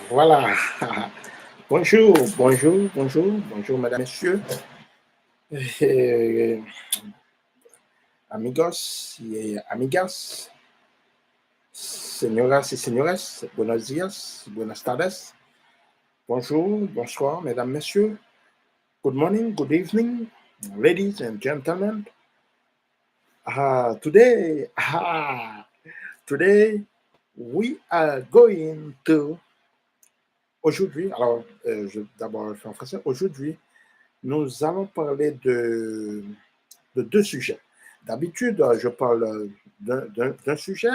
Voilà. Bonjour, bonjour, bonjour, bonjour, mesdames, messieurs, eh, amigos y amigas, señoras y señores, buenos días, buenas tardes, bonjour, bonsoir, mesdames, messieurs, good morning, good evening, ladies and gentlemen. Today we are going to. Aujourd'hui, alors, d'abord, je fais en français. Aujourd'hui, nous allons parler de deux sujets. D'habitude, je parle d'un sujet.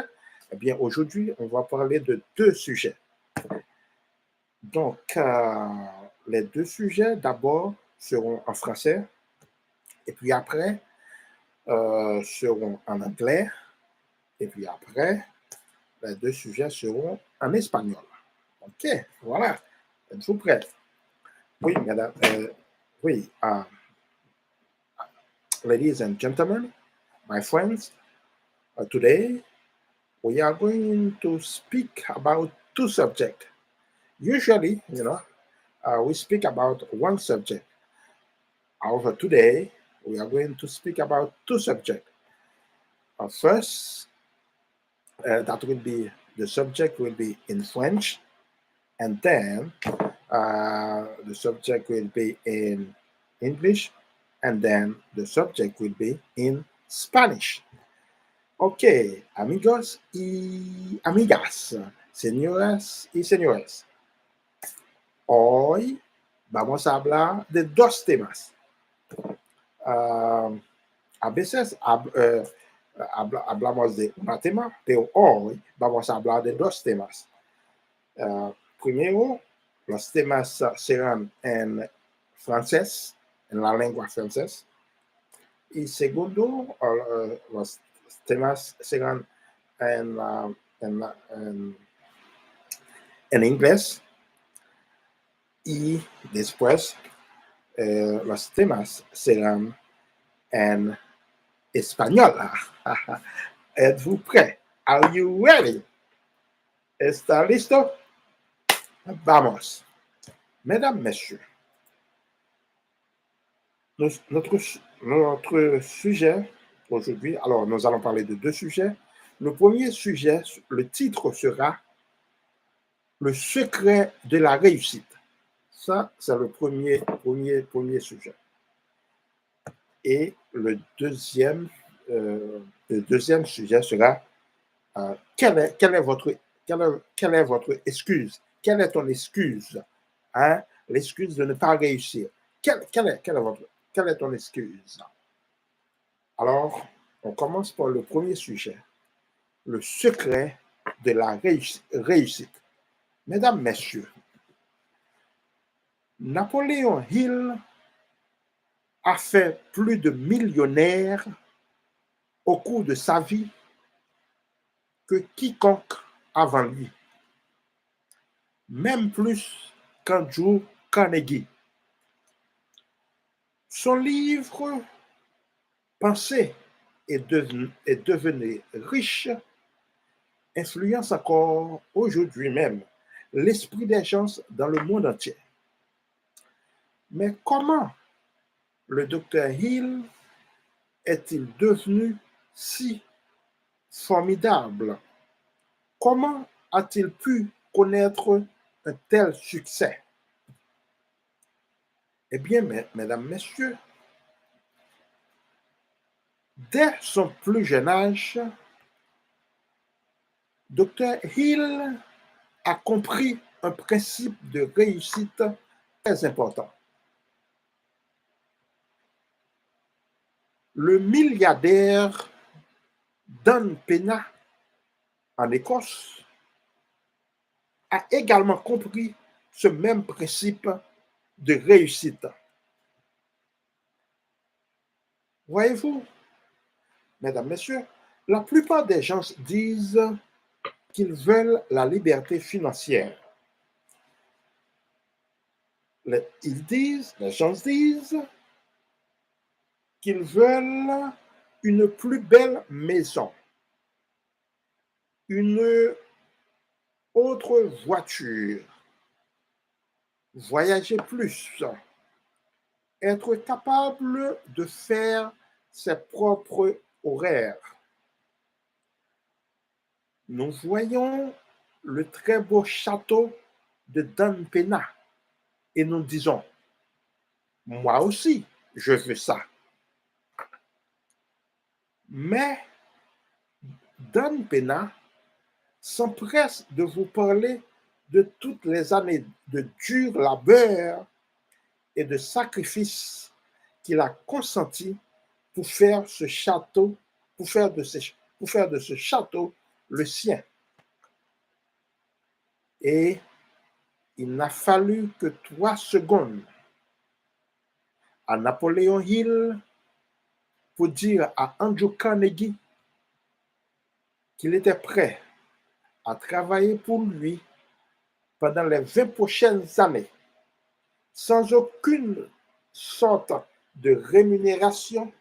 Eh bien, aujourd'hui, on va parler de deux sujets. Donc, les deux sujets, d'abord, seront en français, et puis après, seront en anglais, et puis après, les deux sujets seront en espagnol. OK, voilà. Êtes-vous prêts? Oui, madame. Oui, ladies and gentlemen, my friends, today we are going to speak about two subjects. Usually, we speak about one subject. However, today we are going to speak about two subjects. First, the subject will be in French, and then the subject will be in English, and then the subject will be in Spanish. Ok, amigos y amigas, señoras y señores, hoy vamos a hablar de dos temas. A veces hablamos de un tema, pero hoy vamos a hablar de dos temas. Primero, los temas serán en francés, en la lengua francesa. Y segundo, los temas serán en inglés. Y después, los temas serán en español. ¿Êtes-vous prêt? Are you ready? ¿Está listo? Vamos. Mesdames, messieurs, notre sujet aujourd'hui, alors nous allons parler de deux sujets. Le premier sujet, le titre sera le secret de la réussite. Ça, c'est le premier sujet. Et le deuxième sujet sera quelle est votre excuse? Quelle est ton excuse? Hein? L'excuse de ne pas réussir. Quelle est ton excuse? Alors, on commence par le premier sujet, le secret de la réussite. Mesdames, messieurs, Napoleon Hill a fait plus de millionnaires au cours de sa vie que quiconque avant lui, même plus qu'Andrew Carnegie. Son livre Penser et devenir riche influence encore aujourd'hui même l'esprit des gens dans le monde entier. Mais comment le docteur Hill est-il devenu si formidable? Comment a-t-il pu connaître un tel succès? Eh bien, mesdames, messieurs, dès son plus jeune âge, Dr. Hill a compris un principe de réussite très important. Le milliardaire Dan Pena, en Écosse, a également compris ce même principe de réussite. Voyez-vous, mesdames, messieurs, la plupart des gens disent qu'ils veulent la liberté financière. Les gens disent qu'ils veulent une plus belle maison, une autre voiture, voyager plus, être capable de faire ses propres horaires. Nous voyons le très beau château de Dan Pena et nous disons, moi aussi, je veux ça. Mais Dan Pena s'empresse de vous parler de toutes les années de dur labeur et de sacrifice qu'il a consenti pour faire ce château, pour faire de ce château le sien. Et il n'a fallu que 3 secondes à Napoleon Hill pour dire à Andrew Carnegie qu'il était prêt à travailler pour lui pendant les 20 prochaines années sans aucune sorte de rémunération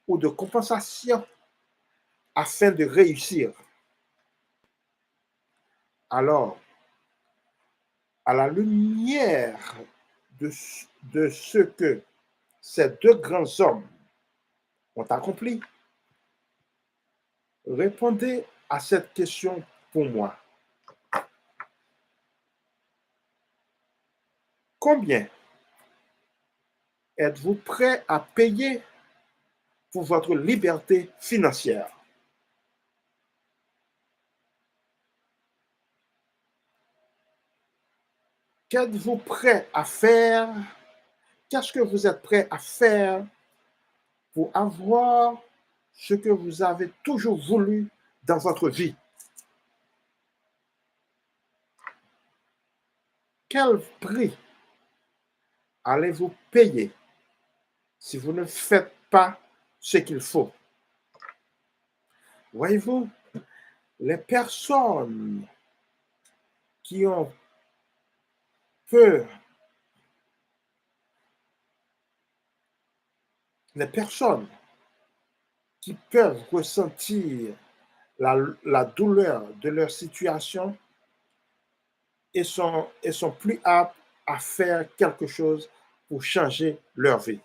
ou de compensation afin de réussir. Alors, à la lumière de ce que ces deux grands hommes ont accompli, répondez à cette question pour moi. Combien êtes-vous prêt à payer pour votre liberté financière? Qu'êtes-vous prêt à faire? Qu'est-ce que vous êtes prêt à faire pour avoir ce que vous avez toujours voulu dans votre vie? Quel prix allez-vous payer si vous ne faites pas ce qu'il faut? Voyez-vous, les personnes qui ont peur, les personnes qui peuvent ressentir la douleur de leur situation et sont plus aptes à faire quelque chose pour changer leur vie.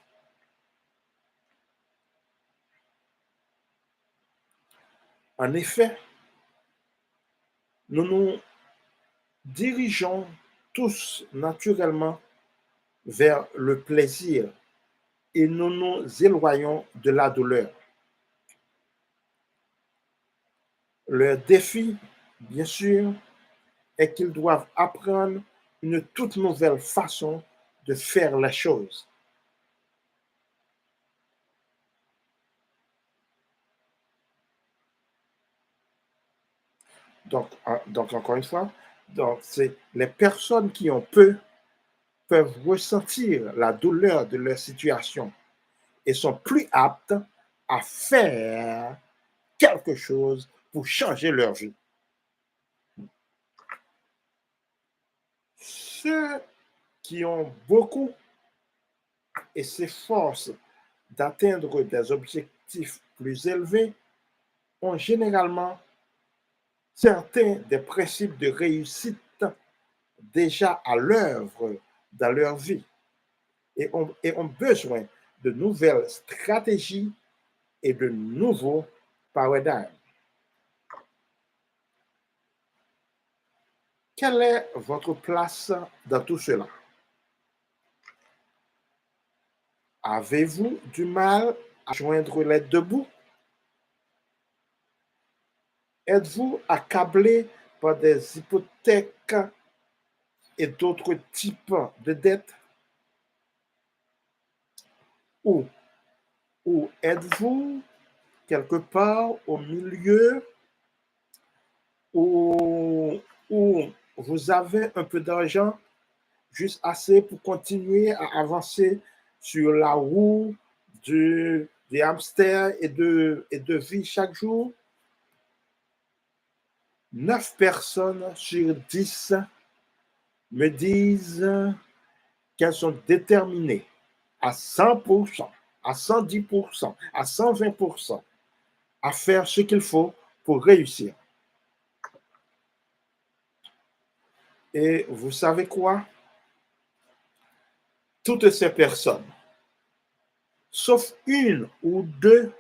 En effet, nous nous dirigeons tous naturellement vers le plaisir et nous nous éloignons de la douleur. Leur défi, bien sûr, est qu'ils doivent apprendre une toute nouvelle façon de faire les choses. Donc encore une fois, c'est les personnes qui ont peu peuvent ressentir la douleur de leur situation et sont plus aptes à faire quelque chose pour changer leur vie. Ceux qui ont beaucoup et s'efforcent d'atteindre des objectifs plus élevés ont généralement certains des principes de réussite déjà à l'œuvre dans leur vie et ont besoin de nouvelles stratégies et de nouveaux paradigmes. Quelle est votre place dans tout cela? Avez-vous du mal à joindre les deux bouts? Êtes-vous accablé par des hypothèques et d'autres types de dettes? Ou, ou êtes-vous quelque part au milieu où, où vous avez un peu d'argent, juste assez pour continuer à avancer sur la roue des hamsters et de vie chaque jour? 9 personnes sur 10 me disent qu'elles sont déterminées à 100%, à 110%, à 120% à faire ce qu'il faut pour réussir. Et vous savez quoi? toutes ces personnes, sauf une ou deux,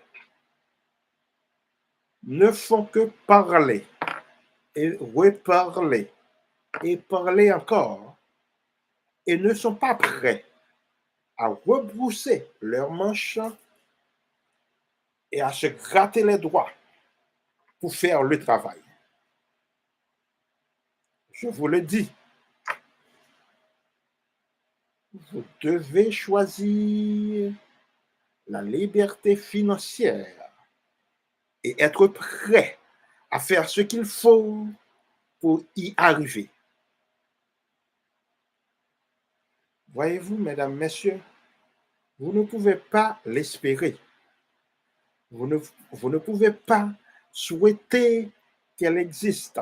ne font que parler et reparler et parler encore et ne sont pas prêts à rebrousser leurs manches et à se gratter les doigts pour faire le travail. Je vous le dis, vous devez choisir la liberté financière et être prêt à faire ce qu'il faut pour y arriver. Voyez-vous, mesdames, messieurs, vous ne pouvez pas l'espérer. Vous ne pouvez pas souhaiter qu'elle existe.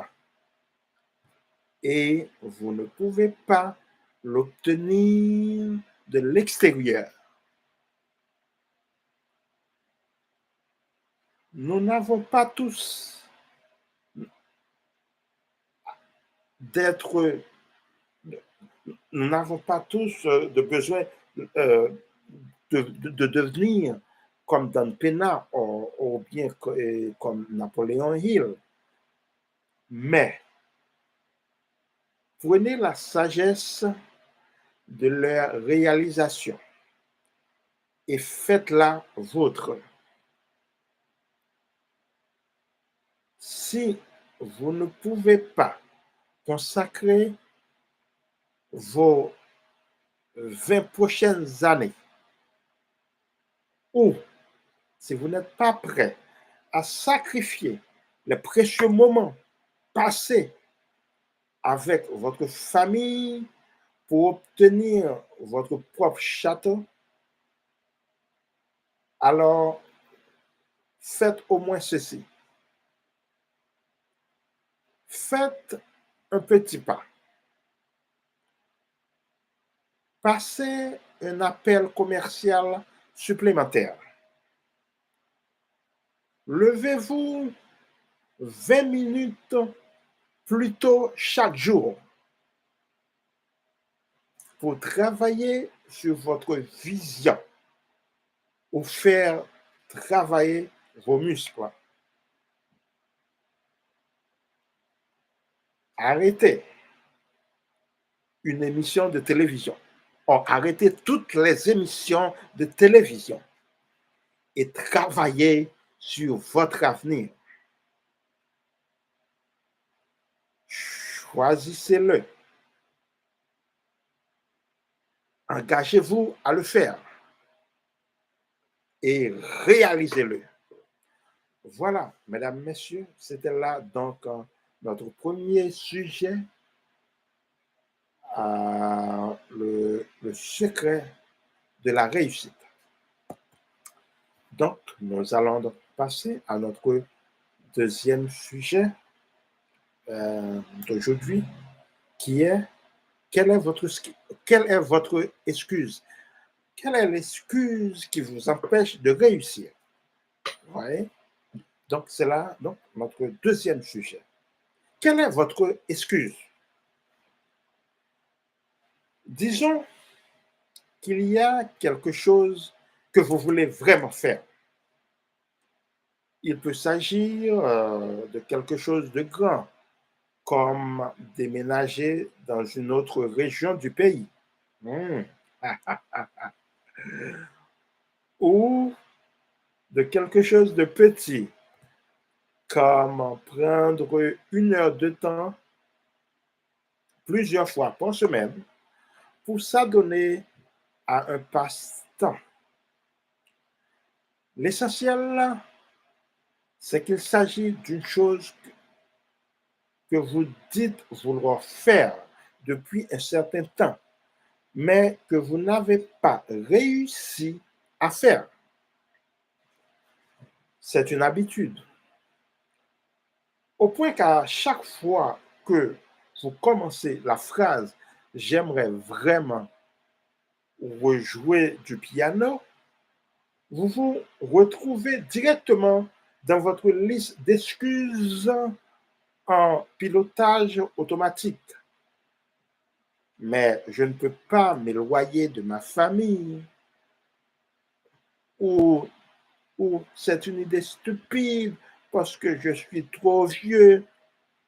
Et vous ne pouvez pas l'obtenir de l'extérieur. Nous n'avons pas tous d'être, nous n'avons pas tous de besoin de devenir comme Dan Pena ou bien comme Napoleon Hill. Mais prenez la sagesse de leur réalisation et faites-la vôtre. Si vous ne pouvez pas consacrer vos 20 prochaines années ou si vous n'êtes pas prêt à sacrifier les précieux moments passés avec votre famille pour obtenir votre propre château, alors faites au moins ceci. Faites un petit pas. Passez un appel commercial supplémentaire. Levez-vous 20 minutes plus tôt chaque jour pour travailler sur votre vision ou faire travailler vos muscles. Arrêtez une émission de télévision. Arrêtez toutes les émissions de télévision et travaillez sur votre avenir. Choisissez-le. Engagez-vous à le faire et réalisez-le. Voilà, mesdames, messieurs, c'était là donc notre premier sujet, le secret de la réussite. Donc, nous allons donc passer à notre deuxième sujet d'aujourd'hui, qui est quelle est votre excuse? Quelle est l'excuse qui vous empêche de réussir? Ouais. Donc, c'est là donc, notre deuxième sujet. Quelle est votre excuse? Disons qu'il y a quelque chose que vous voulez vraiment faire. Il peut s'agir de quelque chose de grand, comme déménager dans une autre région du pays. Ou de quelque chose de petit, comme prendre 1 heure de temps plusieurs fois par semaine pour s'adonner à un passe-temps. L'essentiel, c'est qu'il s'agit d'une chose que vous dites vouloir faire depuis un certain temps, mais que vous n'avez pas réussi à faire. C'est une habitude. Au point qu'à chaque fois que vous commencez la phrase « j'aimerais vraiment rejouer du piano », vous vous retrouvez directement dans votre liste d'excuses en pilotage automatique. mais je ne peux pas m'éloigner de ma famille, ou, ou c'est une idée stupide parce que je suis trop vieux,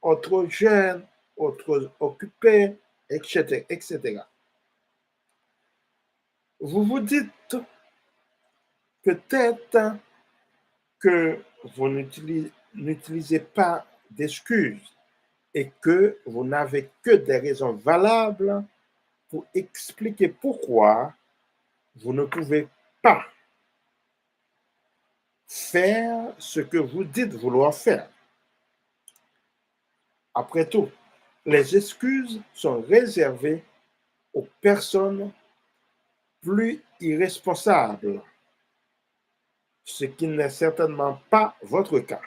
ou trop jeune, ou trop occupé, etc., etc. Vous vous dites peut-être que vous n'utilisez pas d'excuses et que vous n'avez que des raisons valables pour expliquer pourquoi vous ne pouvez pas faire ce que vous dites vouloir faire. Après tout, les excuses sont réservées aux personnes plus irresponsables, ce qui n'est certainement pas votre cas.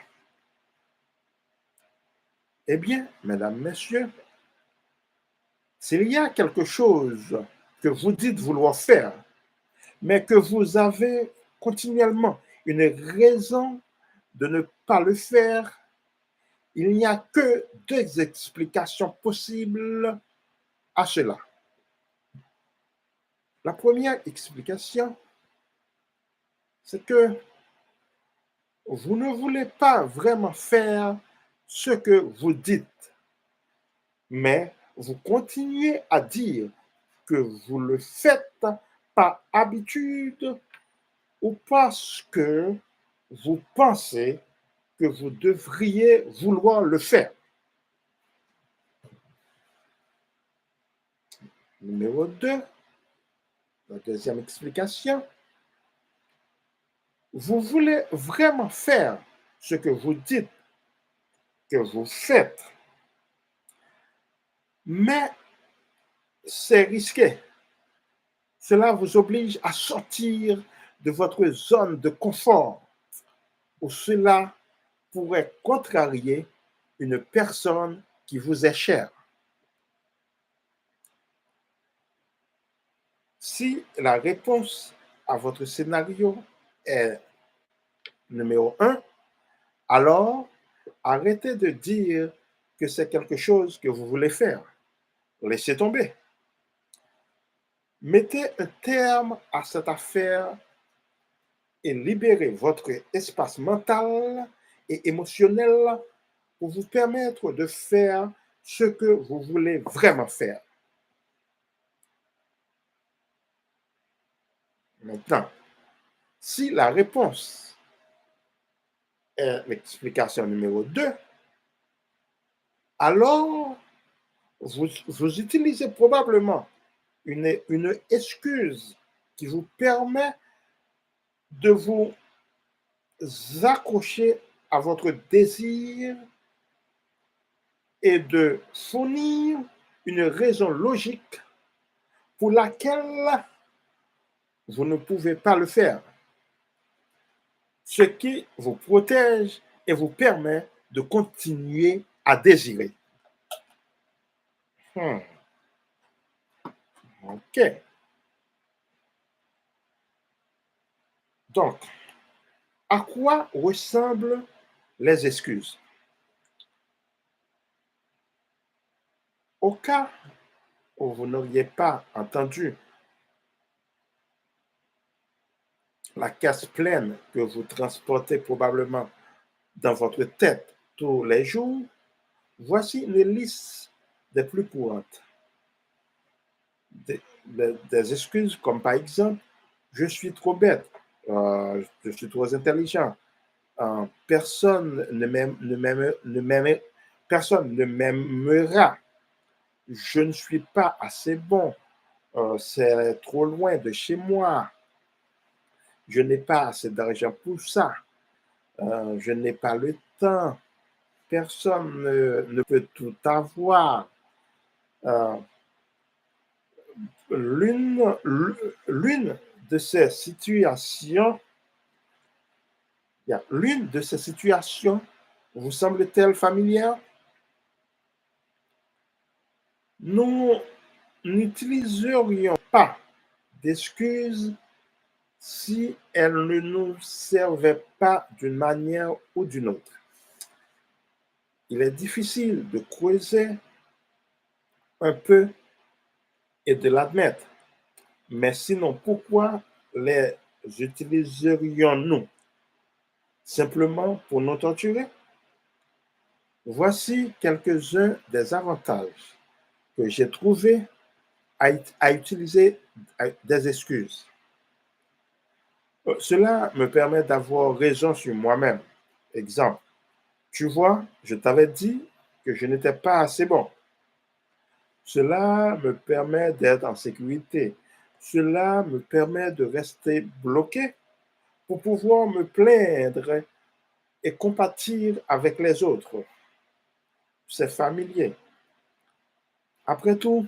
Eh bien, mesdames, messieurs, s'il y a quelque chose que vous dites vouloir faire, mais que vous avez continuellement une raison de ne pas le faire, il n'y a que deux explications possibles à cela. La première explication, c'est que vous ne voulez pas vraiment faire ce que vous dites, mais vous continuez à dire que vous le faites par habitude ou parce que vous pensez que vous devriez vouloir le faire. Numéro 2, la deuxième explication, vous voulez vraiment faire ce que vous dites que vous faites, mais c'est risqué. Cela vous oblige à sortir de votre zone de confort, ou cela pourrait contrarier une personne qui vous est chère. Si la réponse à votre scénario est numéro 1, alors arrêtez de dire que c'est quelque chose que vous voulez faire. Laissez tomber. Mettez un terme à cette affaire et libérez votre espace mental et émotionnel pour vous permettre de faire ce que vous voulez vraiment faire. Maintenant, si la réponse est l'explication numéro 2, alors vous utilisez probablement une excuse qui vous permet de vous accrocher à votre désir et de fournir une raison logique pour laquelle vous ne pouvez pas le faire, ce qui vous protège et vous permet de continuer à désirer. OK. Donc, à quoi ressemblent les excuses? Au cas où vous n'auriez pas entendu la caisse pleine que vous transportez probablement dans votre tête tous les jours, voici une liste des plus courantes. Des excuses comme par exemple, je suis trop bête, je suis trop intelligent, personne personne ne m'aimera, je ne suis pas assez bon, c'est trop loin de chez moi, je n'ai pas assez d'argent pour ça, je n'ai pas le temps, personne ne peut tout avoir. Euh, l'une de ces situations, l'une de ces situations vous semble-t-elle familière? Nous n'utiliserions pas d'excuses si elles ne nous servaient pas d'une manière ou d'une autre. Il est difficile de creuser un peu et de l'admettre. Mais sinon, pourquoi les utiliserions-nous? Simplement pour nous torturer? Voici quelques-uns des avantages que j'ai trouvés à utiliser des excuses. Cela me permet d'avoir raison sur moi-même. Exemple, tu vois, je t'avais dit que je n'étais pas assez bon. Cela me permet d'être en sécurité. Cela me permet de rester bloqué pour pouvoir me plaindre et compatir avec les autres. C'est familier. Après tout,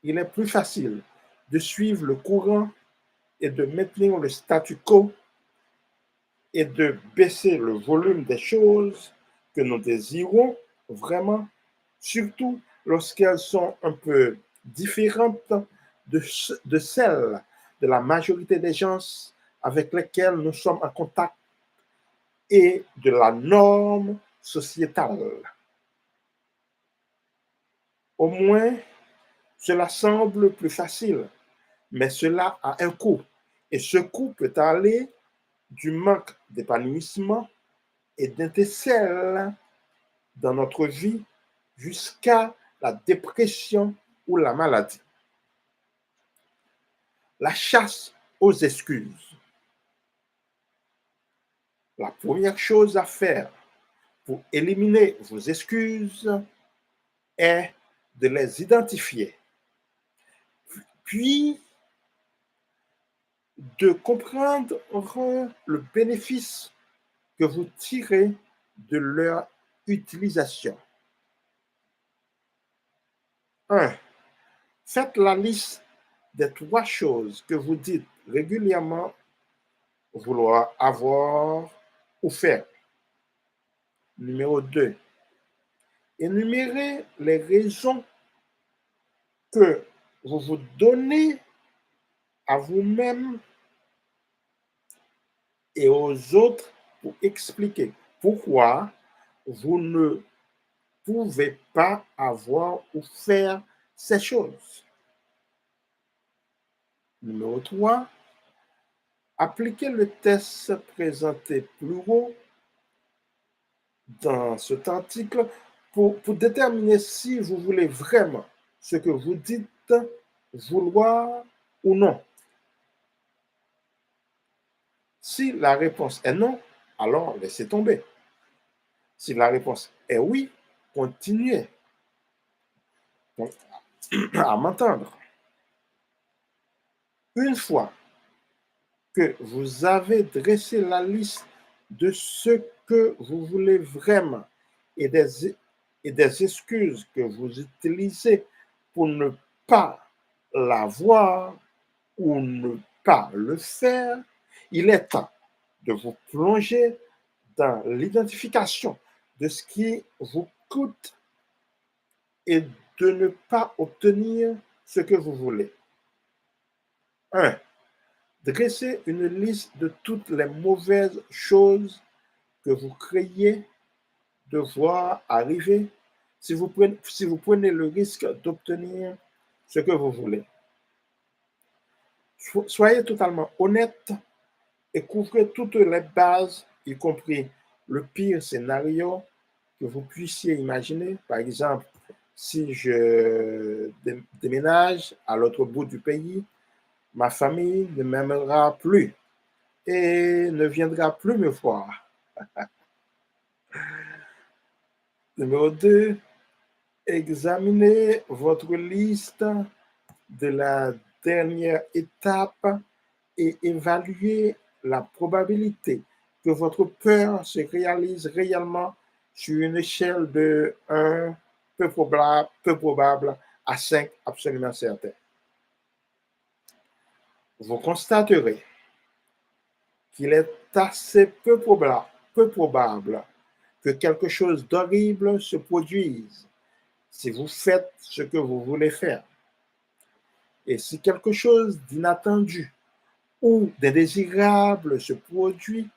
il est plus facile de suivre le courant et de maintenir le statu quo et de baisser le volume des choses que nous désirons vraiment, surtout lorsqu'elles sont un peu différentes de celles de la majorité des gens avec lesquels nous sommes en contact et de la norme sociétale. Au moins, cela semble plus facile, mais cela a un coût. Et ce coût peut aller du manque d'épanouissement et d'étincelles dans notre vie jusqu'à la dépression ou la maladie. La chasse aux excuses. La première chose à faire pour éliminer vos excuses est de les identifier, puis de comprendre le bénéfice que vous tirez de leur utilisation. 1. Faites la liste des 3 choses que vous dites régulièrement vouloir avoir ou faire. Numéro 2. Énumérez les raisons que vous vous donnez à vous-même et aux autres pour expliquer pourquoi vous ne pouvez pas avoir ou faire ces choses. Numéro 3. Appliquez le test présenté plus haut dans cet article pour déterminer si vous voulez vraiment ce que vous dites vouloir ou non. Si la réponse est non, alors laissez tomber. Si la réponse est oui, continuez à m'entendre. Une fois que vous avez dressé la liste de ce que vous voulez vraiment et des excuses que vous utilisez pour ne pas l'avoir ou ne pas le faire, il est temps de vous plonger dans l'identification de ce qui vous coûte et de ne pas obtenir ce que vous voulez. 1. Dressez une liste de toutes les mauvaises choses que vous craignez de voir arriver si vous prenez le risque d'obtenir ce que vous voulez. Soyez totalement honnête et couvrez toutes les bases, y compris le pire scénario que vous puissiez imaginer. Par exemple, si je déménage à l'autre bout du pays, ma famille ne m'aimera plus et ne viendra plus me voir. Numéro 2, examinez votre liste de la dernière étape et évaluez la probabilité que votre peur se réalise réellement sur une échelle de 1 peu probable à 5 absolument certain. Vous constaterez qu'il est assez peu probable que quelque chose d'horrible se produise si vous faites ce que vous voulez faire. Et si quelque chose d'inattendu ou d'indésirable se produit,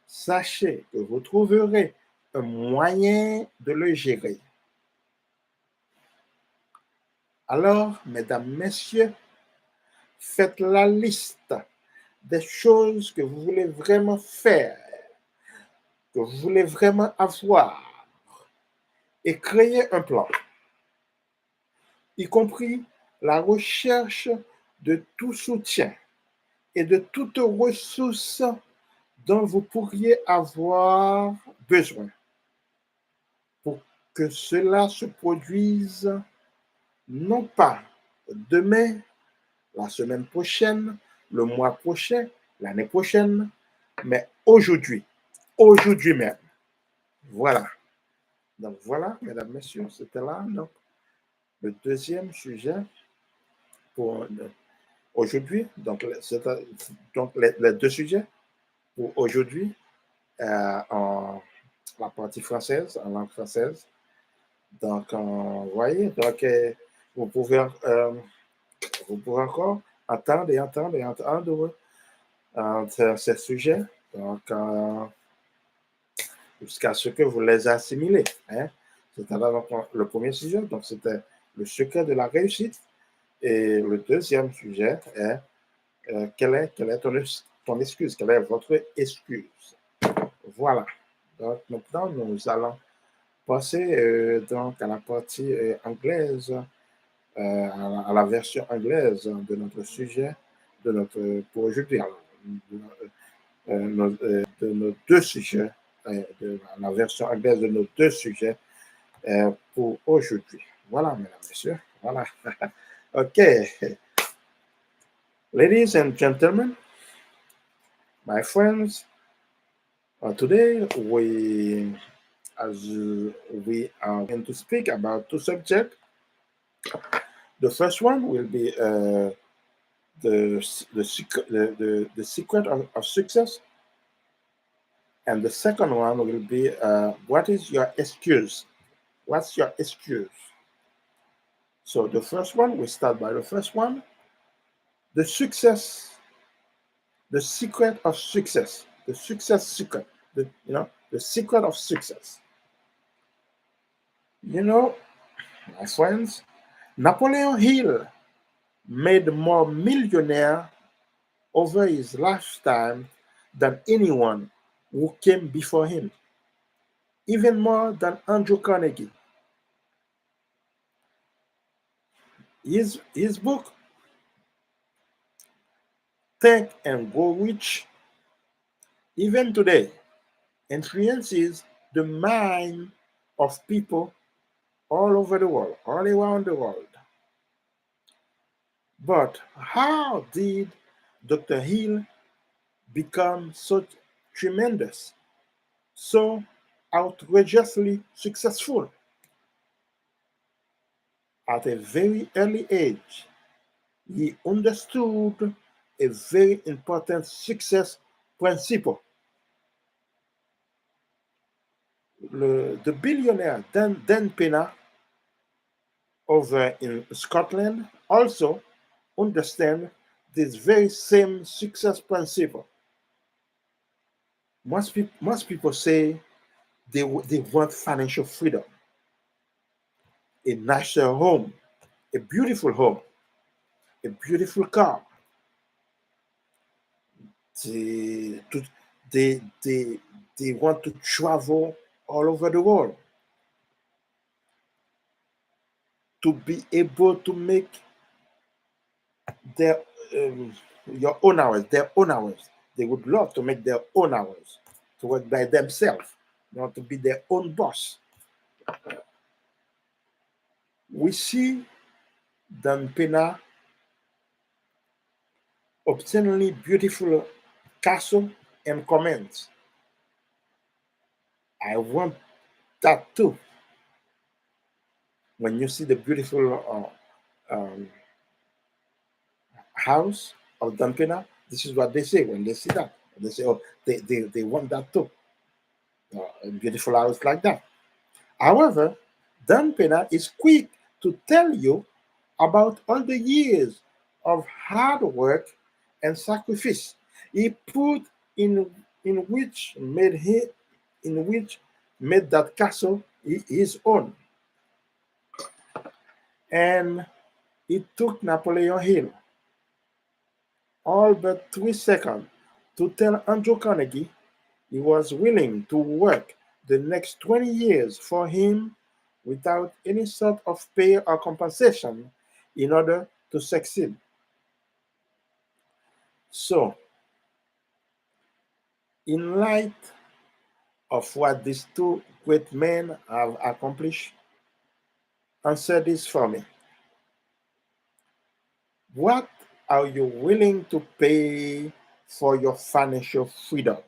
sachez que vous trouverez un moyen de le gérer. Alors, mesdames, messieurs, faites la liste des choses que vous voulez vraiment faire, que vous voulez vraiment avoir, et créez un plan, y compris la recherche de tout soutien et de toute ressource dont vous pourriez avoir besoin pour que cela se produise non pas demain, la semaine prochaine, le mois prochain, l'année prochaine, mais aujourd'hui, aujourd'hui même. Voilà. Donc voilà, mesdames, messieurs, c'était là donc, le deuxième sujet pour aujourd'hui. Donc les deux sujets pour aujourd'hui en la partie française, en langue française. Donc, vous voyez, donc, vous, pouvez, vous pouvez encore entendre et entendre et entendre ces sujets. Donc, jusqu'à ce que vous les assimilez. Hein. C'est-à-dire le premier sujet, donc c'était le secret de la réussite. Et le deuxième sujet est quelle est ton excuse, quelle est votre excuse. Voilà. Donc maintenant, nous allons passer donc à la partie anglaise, à la version anglaise de notre sujet, pour aujourd'hui. De nos deux sujets, de la version anglaise de nos deux sujets pour aujourd'hui. Voilà, mesdames, messieurs. Voilà. OK. Ladies and gentlemen, my friends, today as we are going to speak about two subjects. The first one will be the secret of success. And the second one will be what is your excuse? What's your excuse? So the first one, we start by the first one. The success, the secret of success, the success secret, the secret of success. You know, my friends, Napoleon Hill made more millionaires over his lifetime than anyone who came before him, even more than Andrew Carnegie. His book, Think and Grow Rich, even today, influences the mind of people all over the world, all around the world. But how did Dr. Hill become so tremendous, so outrageously successful? At a very early age, he understood a very important success principle. The billionaire Dan Pena over in Scotland also understand this very same success principle. Most people say they want financial freedom, a nicer home, a beautiful car. They, to, they want to travel all over the world, to be able to make their your own hours, their own hours. They would love to make their own hours, to work by themselves, to be their own boss. We see Dan Pena obscenely beautiful castle and comments. I want that too. When you see the beautiful house of Dan Pena, this is what they say when they see that. They say, oh, they want that too. A beautiful house like that. However, Dan Pena is quick to tell you about all the years of hard work and sacrifice he put in which made that castle his own. And It took Napoleon Hill all but 3 seconds to tell Andrew Carnegie he was willing to work the next 20 years for him without any sort of pay or compensation in order to succeed. So, in light of what these two great men have accomplished, answer this for me. What are you willing to pay for your financial freedom?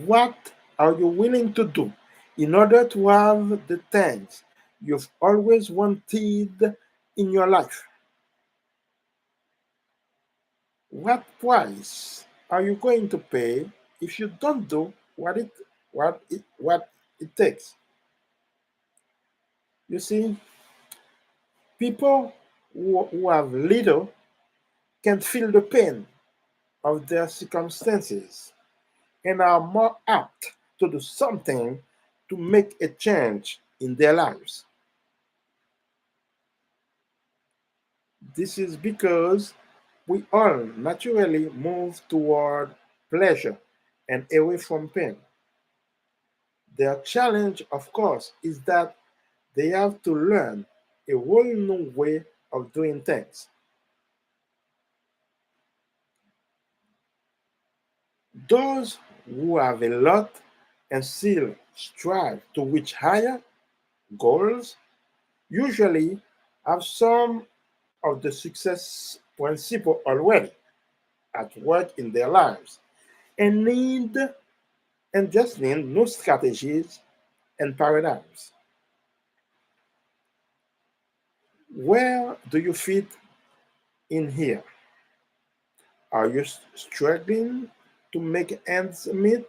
What are you willing to do in order to have the things you've always wanted in your life? What price are you going to pay if you don't do what it takes? You see, people who have little can feel the pain of their circumstances and are more apt to do something to make a change in their lives. This is because we all naturally move toward pleasure and away from pain. Their challenge, of course, is that they have to learn a whole new way of doing things. Those who have a lot and still strive to reach higher goals usually have some of the success principle already at work in their lives and just need new strategies and paradigms. Where do you fit in here? Are you struggling to make ends meet?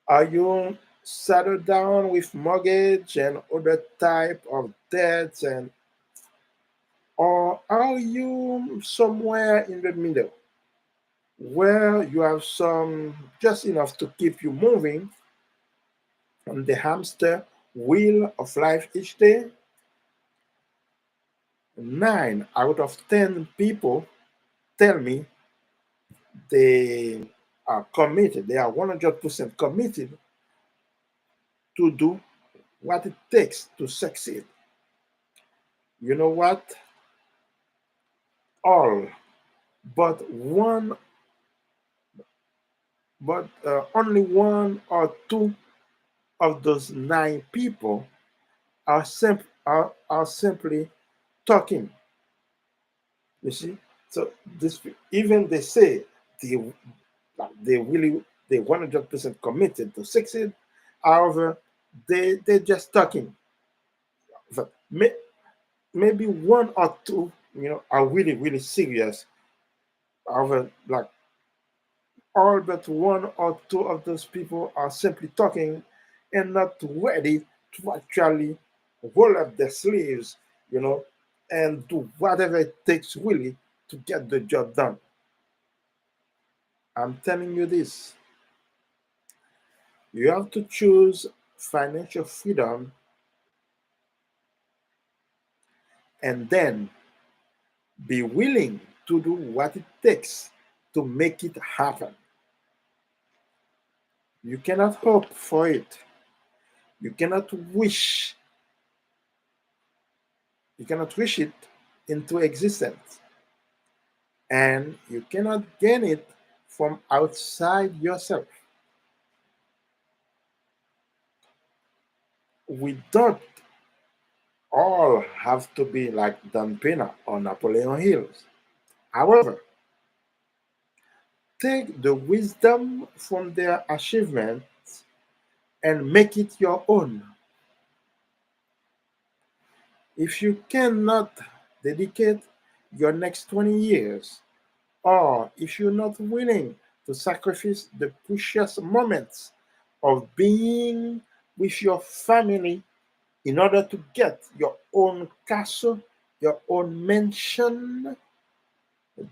Are you settled down with mortgage and other type of debts, and or are you somewhere in the middle where you have some just enough to keep you moving on the hamster wheel of life each day? 9 out of 10 people tell me they are committed, they are 100% committed to do what it takes to succeed. You know what? All but one, but only one or two of those 9 people are simply talking. You see, so this even they say they they really they 100% committed to succeed. However, they're just talking. But maybe one or two, are really serious. However, like all but one or two of those people are simply talking and not ready to actually roll up their sleeves, you know, and do whatever it takes really to get the job done. I'm telling you this. You have to choose financial freedom and then be willing to do what it takes to make it happen. You cannot hope for it. You cannot wish. You cannot wish it into existence. And you cannot gain it from outside yourself. We don't all have to be like Dan Pena or Napoleon Hill. However, take the wisdom from their achievements and make it your own. If you cannot dedicate your next 20 years, or if you're not willing to sacrifice the precious moments of being with your family in order to get your own castle, your own mansion,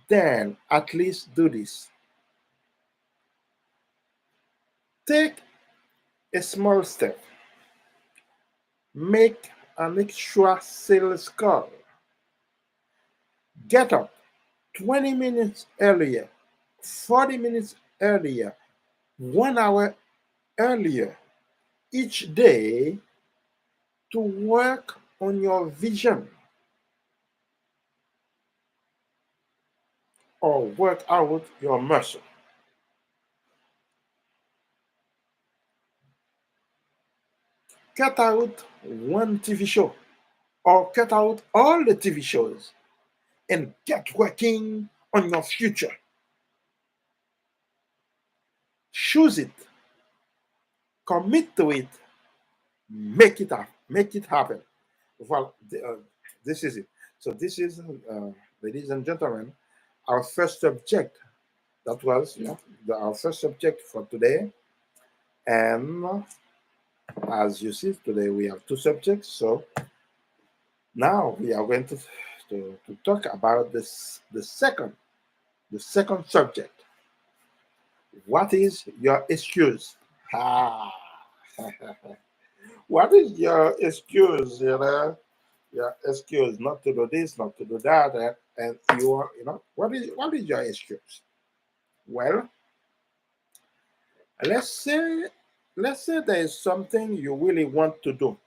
then at least do this. Take a small step. Make an extra sales call. Get up 20 minutes earlier, 40 minutes earlier, 1 hour earlier each day to work on your vision or work out your muscle. Cut out one TV show or cut out all the TV shows and get working on your future. Choose it, commit to it, make it happen. Well, this is it. So this is, ladies and gentlemen, our first subject. That was our first subject for today. And as you see, today we have two subjects. So now we are going to talk about the second subject. What is your excuse? Ah, what is your excuse? Your excuse not to do this, not to do that, and what is your excuse? Well, let's say there is something you really want to do.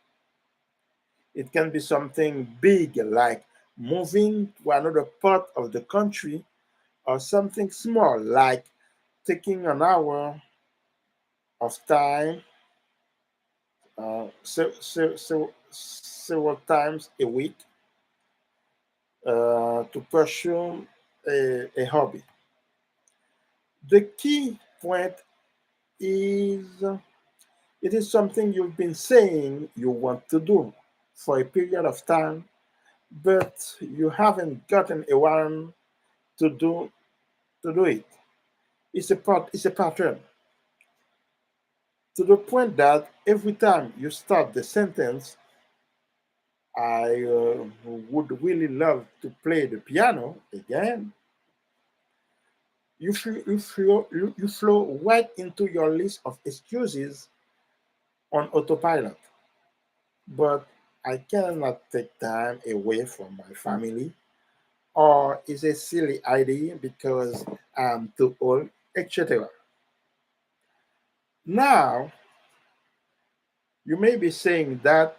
It can be something big like moving to another part of the country, or something small like taking an hour of time several times a week to pursue a hobby. The key point is it is something you've been saying you want to do for a period of time, but you haven't gotten around to do it. It's a pattern to the point that every time you start the sentence, I would really love to play the piano again. You flow right into your list of excuses on autopilot. But I cannot take time away from my family, or it's a silly idea because I'm too old, etc. Now, you may be saying that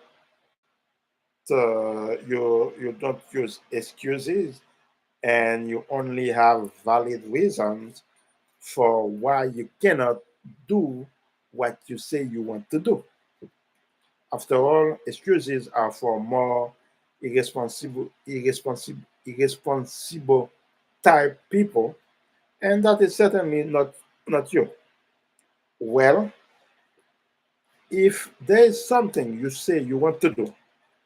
you don't use excuses and you only have valid reasons for why you cannot do what you say you want to do. After all, excuses are for more irresponsible type people, and that is certainly not you. Well, if there is something you say you want to do,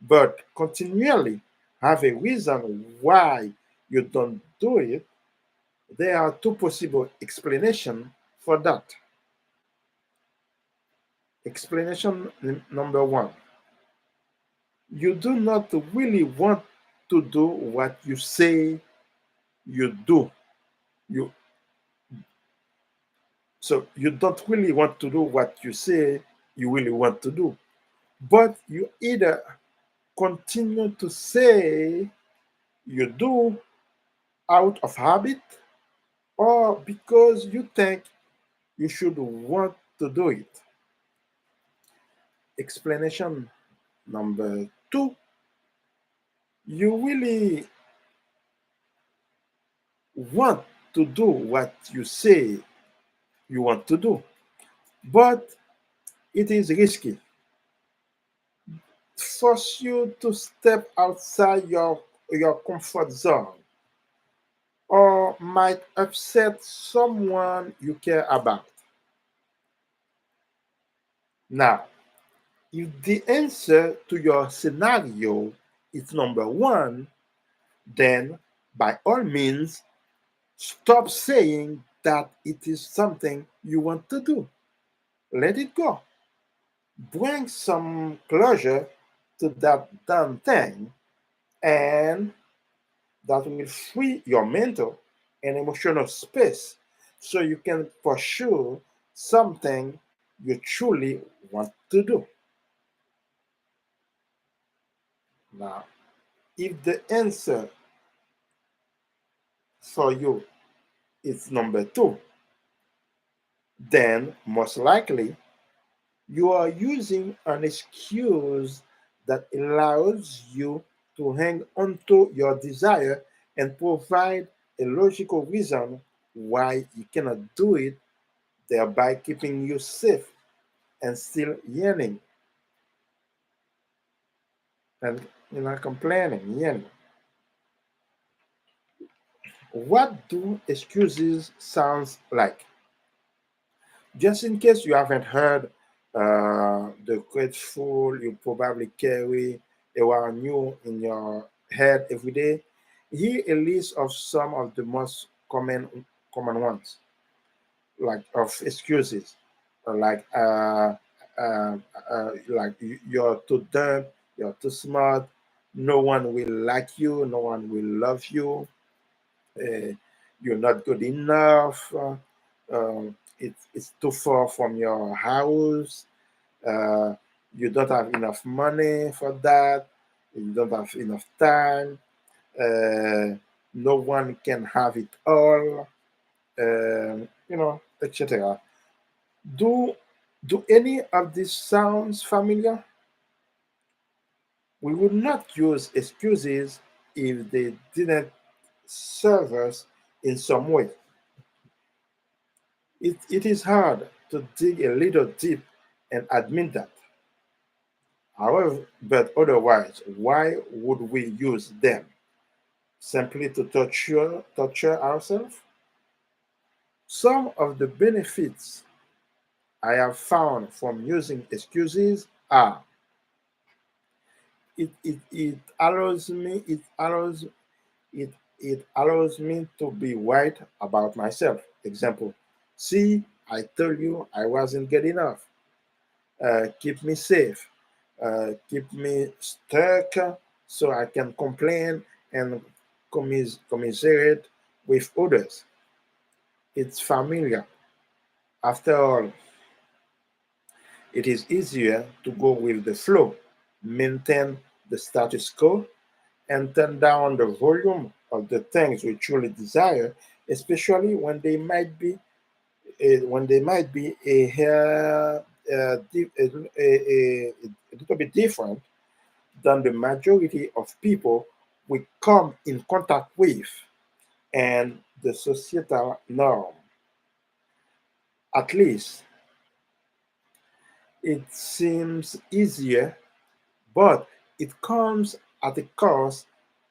but continually have a reason why you don't do it, there are two possible explanations for that. Explanation number one: you do not really want to do what you say you do. You So you don't really want to do what you say you really want to do, but you either continue to say you do out of habit or because you think you should want to do it. Explanation number two: you really want to do what you say you want to do, but it is risky. Force you to step outside your comfort zone or might upset someone you care about. Now, if the answer to your scenario is number one, then by all means, stop saying that it is something you want to do. Let it go. Bring some closure to that damn thing, and that will free your mental and emotional space so you can pursue something you truly want to do. Now, if the answer for you is number two, then most likely you are using an excuse that allows you to hang onto your desire and provide a logical reason why you cannot do it, thereby keeping you safe and still yearning and complaining, yearning. What do excuses sound like? Just in case you haven't heard the grateful you probably carry around you in your head every day, here a list of some of the most common ones, like of excuses, like you're too dumb, you're too smart, no one will like you, no one will love you, uh, you're not good enough. It's too far from your house. Uh, you don't have enough money for that. You don't have enough time. No one can have it all. Etc. Do do any of these sounds familiar? We would not use excuses if they didn't serve us in some way. It is hard to dig a little deep and admit that. However, but otherwise, why would we use them? Simply to torture ourselves? Some of the benefits I have found from using excuses are it allows me it allows me to be right about myself. Example, see, I told you I wasn't good enough. Keep me safe, keep me stuck so I can complain and commiserate with others. It's familiar. After all, it is easier to go with the flow, maintain the status quo, and turn down the volume of the things we truly desire, especially when they might be a little bit different than the majority of people we come in contact with and the societal norm. At least it seems easier, but it comes at a cost,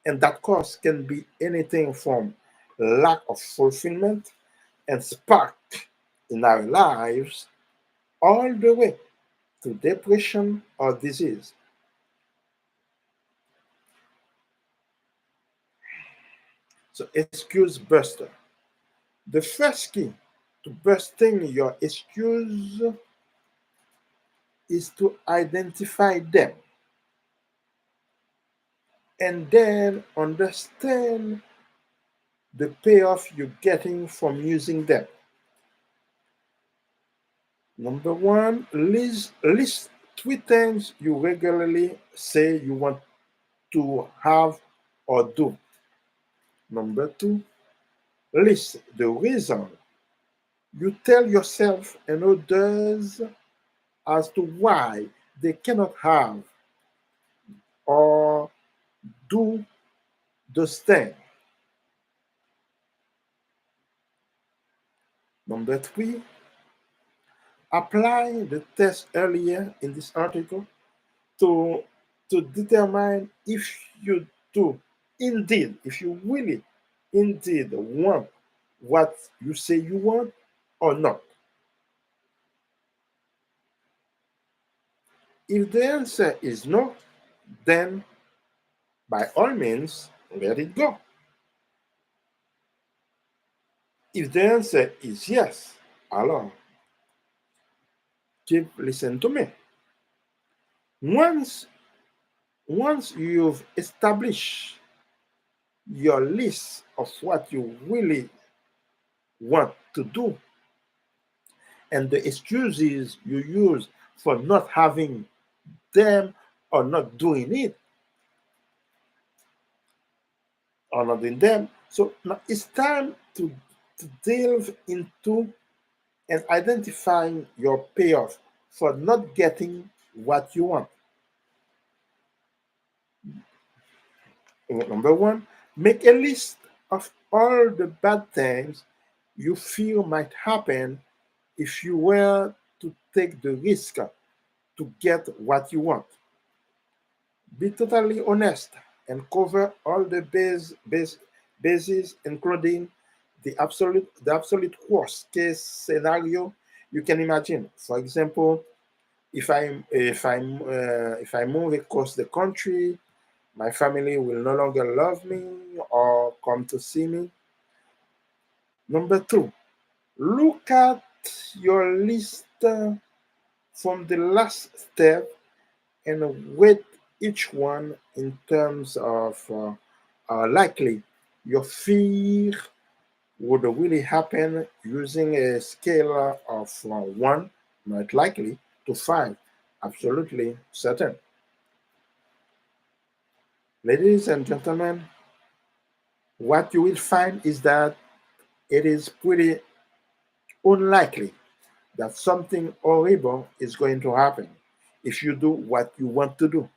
and that cost can be anything from lack of fulfillment and spark in our lives all the way to depression or disease. So, excuse buster. The first key to busting your excuse is to identify them and then understand the payoff you're getting from using them. Number one, list three things you regularly say you want to have or do. Number two, list the reason you tell yourself and others as to why they cannot have or do those things. Number three, apply the test earlier in this article to determine if you do indeed, if you really indeed want what you say you want or not. If the answer is no, then by all means let it go. If the answer is yes, alors keep listen to me. Once once you've established your list of what you really want to do and the excuses you use for not having them or not doing it, honoring them. So now it's time to delve into and identifying your payoff for not getting what you want. Number one, make a list of all the bad things you feel might happen if you were to take the risk to get what you want. Be totally honest and cover all the bases, including the absolute worst case scenario you can imagine. For example, if I move across the country, my family will no longer love me or come to see me. Number two, look at your list from the last step and weight each one in terms of likely your fear would really happen using a scale of 1, not likely, to 5, absolutely certain. Ladies and gentlemen, what you will find is that it is pretty unlikely that something horrible is going to happen if you do what you want to do.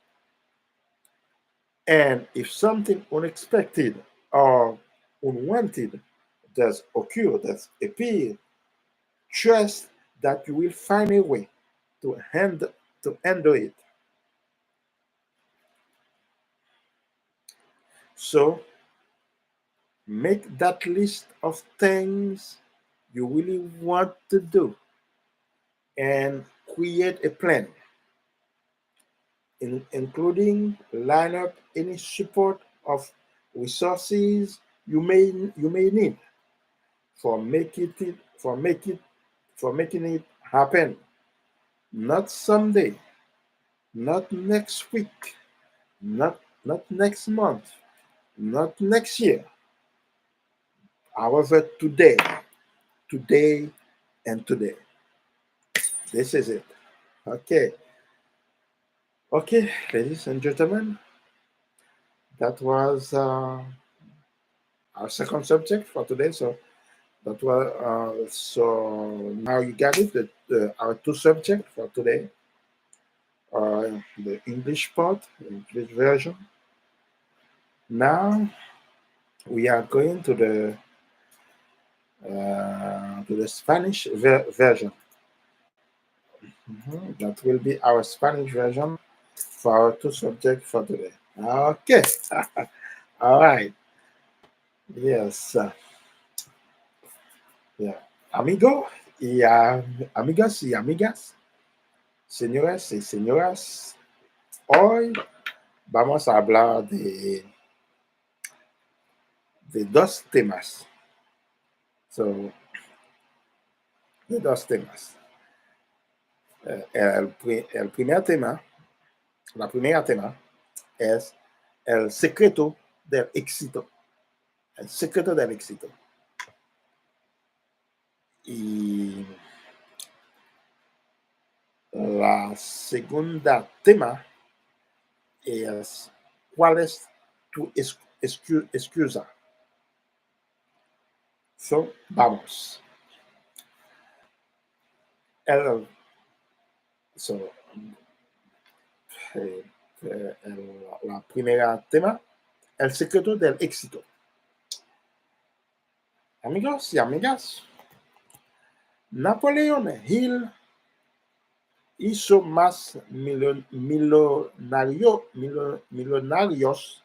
And if something unexpected or unwanted does occur, does appear, trust that you will find a way to handle it. So make that list of things you really want to do and create a plan, including line up any support of resources you may need for making it happen. Not someday, not next week, not next month, not next year. However, today, and today. This is it. Okay, okay, ladies and gentlemen, that was our second subject for today. So now you got it. Our two subjects for today are the English part, the English version. Now we are going to the Spanish version. That will be our Spanish version for our two subjects for today. Okay. All right. Yes. Yeah. Amigo y amigas y amigas, señores y señoras, hoy vamos a hablar de dos temas. So, de dos temas. El primer tema, la primera tema es el secreto del éxito. El secreto del éxito. Y la segunda tema es cuál es tu excusa. So, vamos. So, la primera tema, el secreto del éxito. Amigos y amigas, Napoleon Hill hizo más millonarios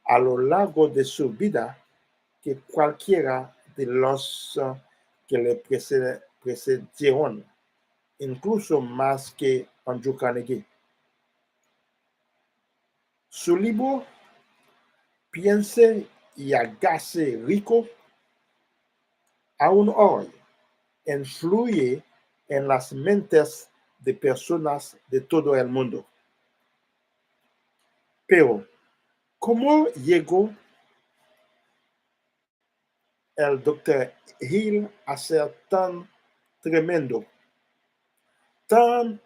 a lo largo de su vida que cualquiera de los que le precedieron, incluso más que Andrew Carnegie. Su libro Piense y hágase rico aún hoy influye en las mentes de personas de todo el mundo. Pero, ¿cómo llegó el Dr. Hill a ser tan tremendo, tan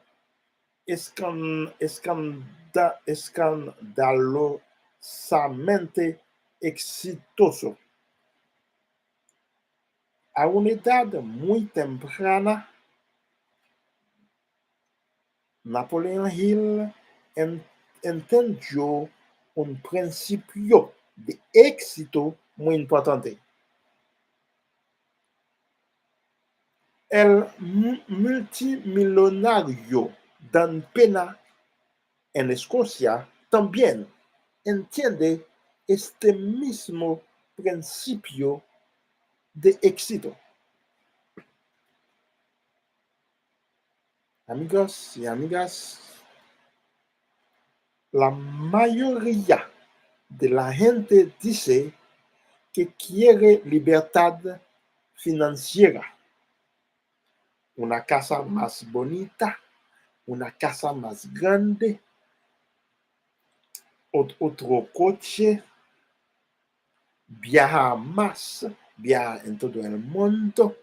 escandalosamente exitoso. A una edad muy temprana, Napoleon Hill entendió un principio de éxito muy importante. El multimillonario Dan Pena en Escocia también entiende este mismo principio de éxito. Amigos y amigas, la mayoría de la gente dice que quiere libertad financiera, una casa más bonita, una casa más grande, otro coche, viajar más, viajar en todo el mundo,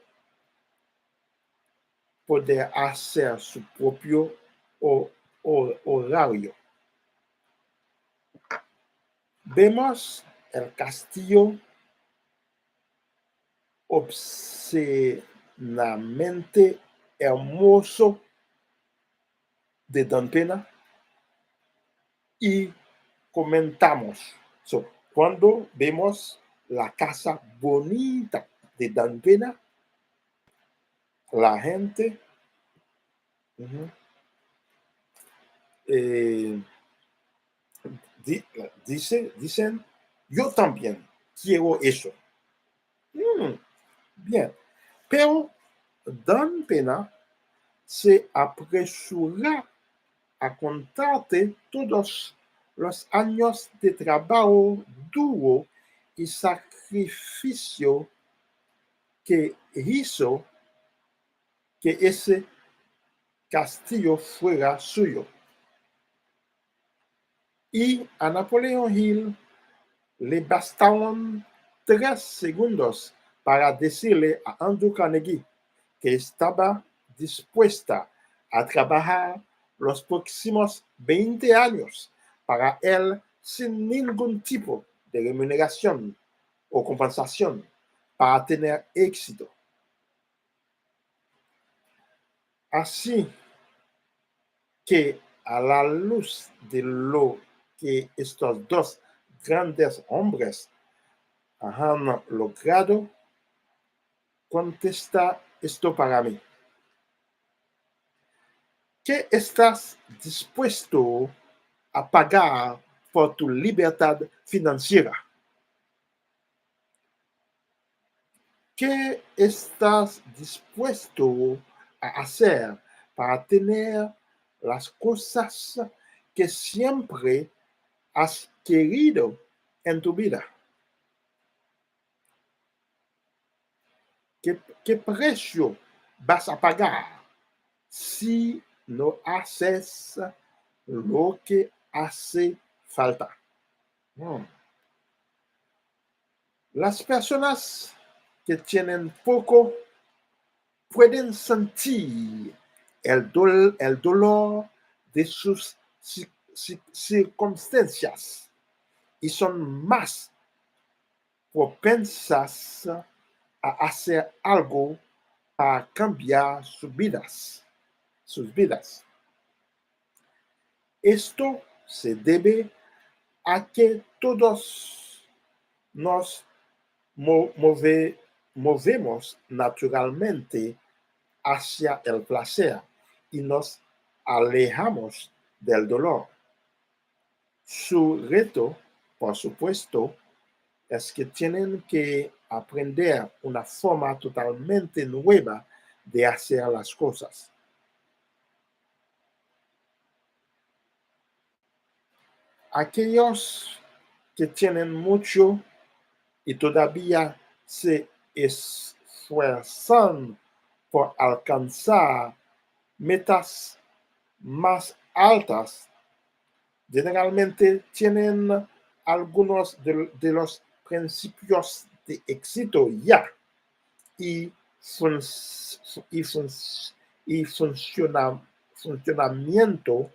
poder hacer su propio horario. Vemos el castillo obscenamente hermoso de Dan Pena y comentamos. Cuando vemos la casa bonita de Dan Pena, la gente dicen, yo también quiero eso. Bien, pero Dan Pena se apresura a contarte todos los años de trabajo duro y sacrificio que hizo que ese castillo fuera suyo. Y a Napoleon Hill le bastaron 3 segundos para decirle a Andrew Carnegie que estaba dispuesta a trabajar los próximos 20 años para él sin ningún tipo de remuneración o compensación para tener éxito. Así que a la luz de lo que estos dos grandes hombres han logrado, contesta esto para mí. ¿Qué estás dispuesto a pagar por tu libertad financiera? ¿Qué estás dispuesto a hacer para tener las cosas que siempre has querido en tu vida? ¿Qué precio vas a pagar si no haces lo que hace falta? Las personas que tienen poco pueden sentir el dolor de sus circunstancias y son más propensas a hacer algo para cambiar sus vidas. Esto se debe a que todos nos movemos naturalmente hacia el placer y nos alejamos del dolor. Su reto, por supuesto, es que tienen que aprender una forma totalmente nueva de hacer las cosas. Aquellos que tienen mucho y todavía se esfuerzan por alcanzar metas más altas, generalmente tienen algunos de los principios de éxito ya y funcionamiento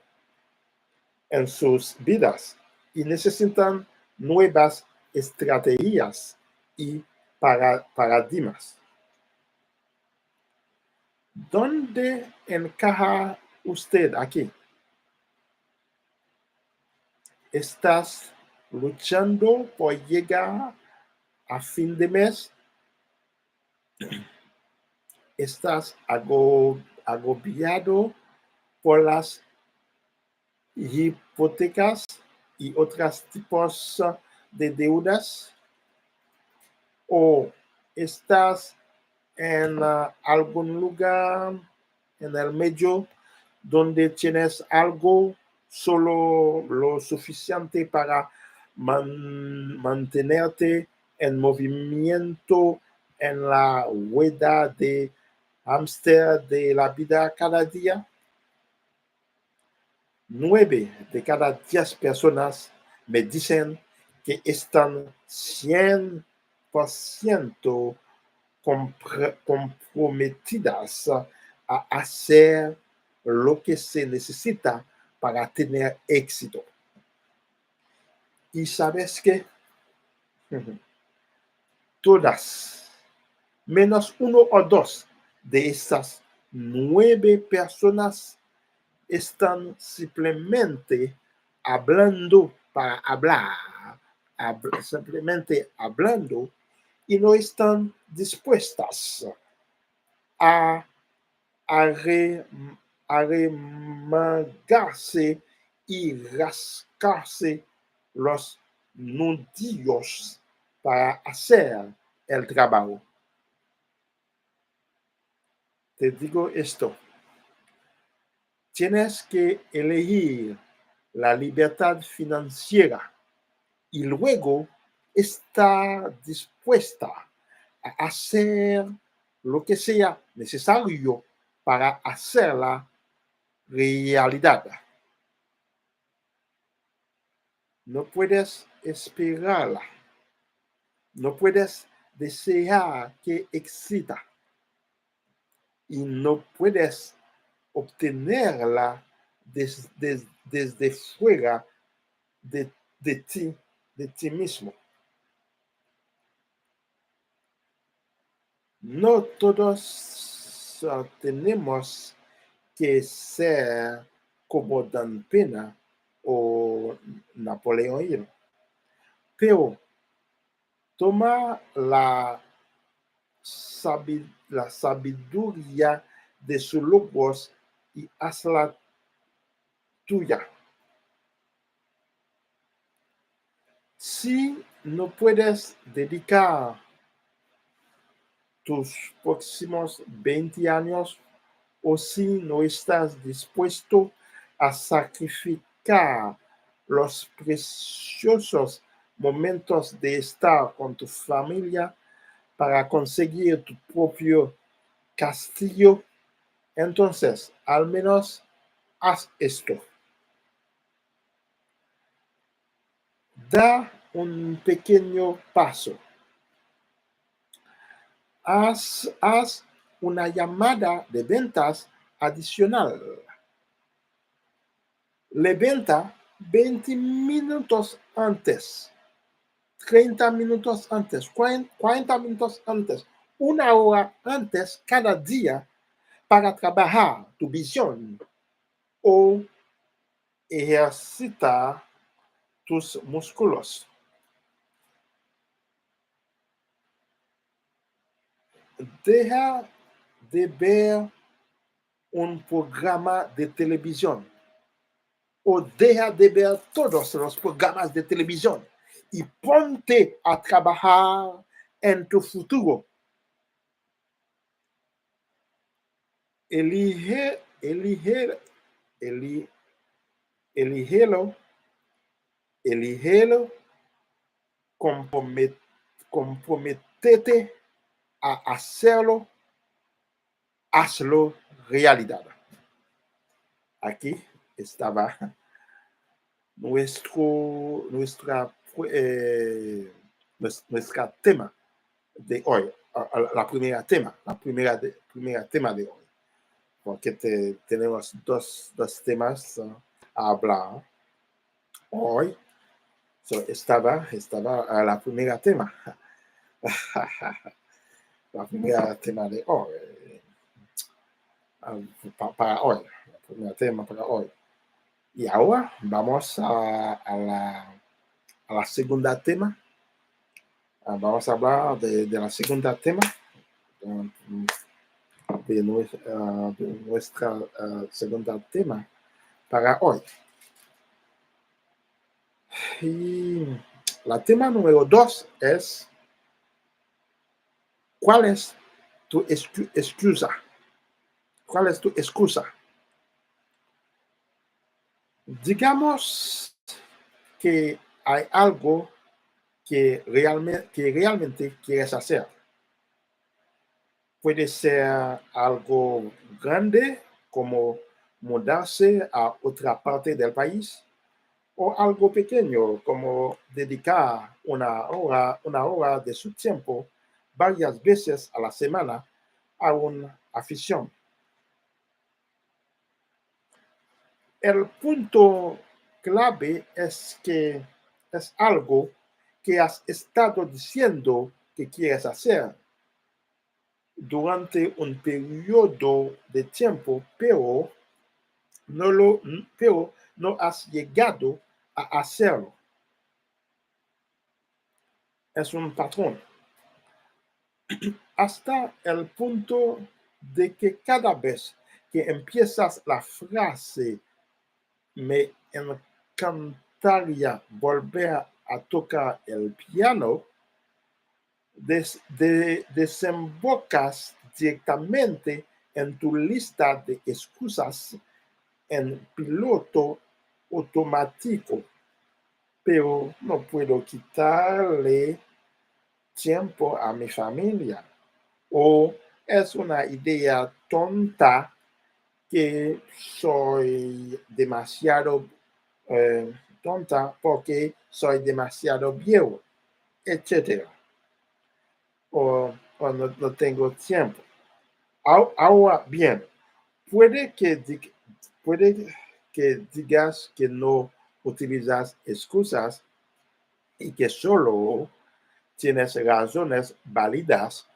en sus vidas y necesitan nuevas estrategias y paradigmas. ¿Dónde encaja usted aquí? ¿Estás luchando por llegar a fin de mes? ¿Estás agobiado por las hipotecas y otros tipos de deudas? ¿O estás en algún lugar en el medio donde tienes algo solo lo suficiente para mantenerte en movimiento en la rueda de hámster de la vida cada día? 9 de cada 10 personas me dicen que están 100% comprometidas a hacer lo que se necesita para tener éxito. ¿Y sabes qué? Todas, menos 1 o 2 de esas 9 personas están simplemente hablando para hablar, simplemente hablando, y no están dispuestas a arremangarse y rascarse los nudillos para hacer el trabajo. Te digo esto. Tienes que elegir la libertad financiera y luego estar dispuesta a hacer lo que sea necesario para hacerla realidad. No puedes esperarla. No puedes desear que exista. Y no puedes obtenerla desde fuera de ti mismo. No todos tenemos que ser como Dan Pena o Napoleon Hill, pero toma la sabiduría de sus logros y hazla tuya. Si no puedes dedicar tus próximos 20 años o si no estás dispuesto a sacrificar los preciosos momentos de estar con tu familia para conseguir tu propio castillo, entonces al menos haz esto. Da un pequeño paso. Haz una llamada de ventas adicional. Levanta 20 minutos antes, 30 minutos antes, 40 minutos antes, 1 hora antes cada día para trabajar tu visión o ejercitar tus músculos. Deja de ver un programa de televisión o deja de ver todos los programas de televisión y ponte a trabajar en tu futuro. Elígelo comprométete a hacerlo, hazlo realidad. Aquí estaba nuestra tema de hoy, la primera tema de hoy, porque tenemos dos temas a hablar hoy. So, estaba a la primera tema. La primera tema de hoy. Para hoy. La primera tema para hoy. Y ahora vamos a la segunda tema. Vamos a hablar de la segunda tema. De nuestra segunda tema para hoy. Y la tema número 2 es ¿cuál es tu excusa? ¿Cuál es tu excusa? Digamos que hay algo que realmente quieres hacer. Puede ser algo grande como mudarse a otra parte del país o algo pequeño como dedicar una hora de su tiempo varias veces a la semana a una afición. El punto clave es que es algo que has estado diciendo que quieres hacer durante un periodo de tiempo, pero no has llegado a hacerlo. Es un patrón. Hasta el punto de que cada vez que empiezas la frase me encantaría volver a tocar el piano, desembocas directamente en tu lista de excusas en piloto automático. Pero no puedo quitarle tiempo a mi familia. O es una idea tonta que soy demasiado tonta porque soy demasiado viejo, etcétera. O no tengo tiempo. Ahora bien, puede que, puede que digas que no utilizas excusas y que solo tienes razones válidas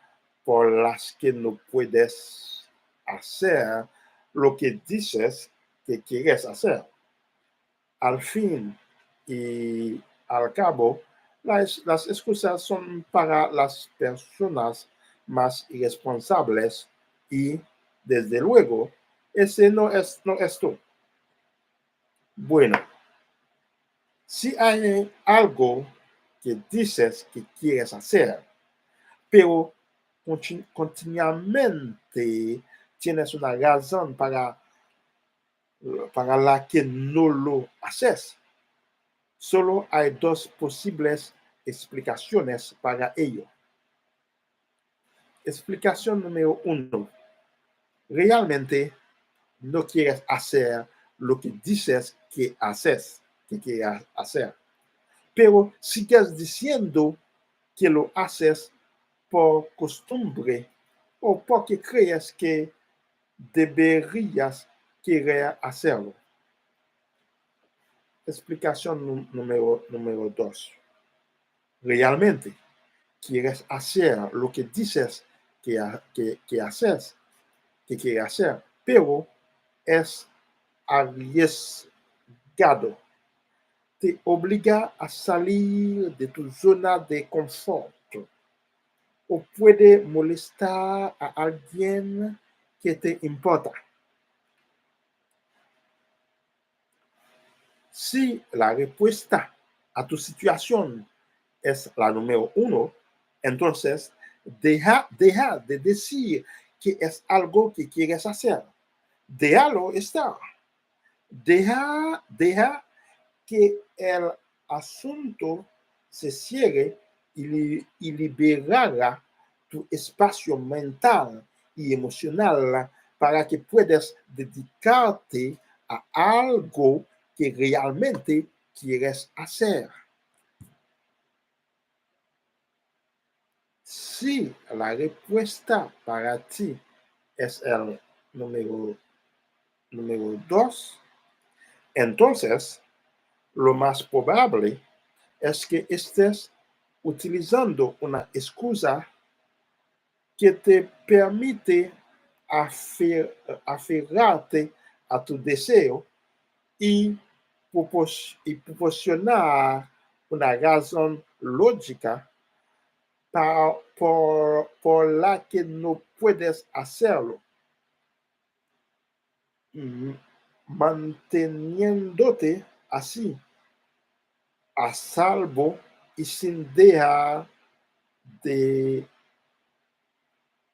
por las que no puedes hacer lo que dices que quieres hacer. Al fin y al cabo, las excusas son para las personas más irresponsables y, desde luego, ese no es tú. Bueno, si hay algo que dices que quieres hacer, pero continuamente tienes una razón para la que no lo haces. Solo hay dos posibles explicaciones para ello. Explicación número 1. Realmente no quieres hacer lo que dices que quieres hacer. Pero sigues diciendo que lo haces por costumbre o porque crees que deberías querer hacerlo. Explicación número 2. Realmente quieres hacer lo que dices que haces, que quieres hacer, pero es arriesgado. Te obliga a salir de tu zona de confort o puede molestar a alguien que te importa. Si la respuesta a tu situación es la número 1, entonces deja de decir que es algo que quieres hacer. Déjalo estar. Deja que el asunto se cierre y liberará tu espacio mental y emocional para que puedas dedicarte a algo que realmente quieres hacer. Si la respuesta para ti es el número 2, entonces lo más probable es que estés utilizando una excusa que te permite aferrarte a tu deseo y proporcionar una razón lógica por la que no puedes hacerlo, manteniéndote así a salvo y sin dejar de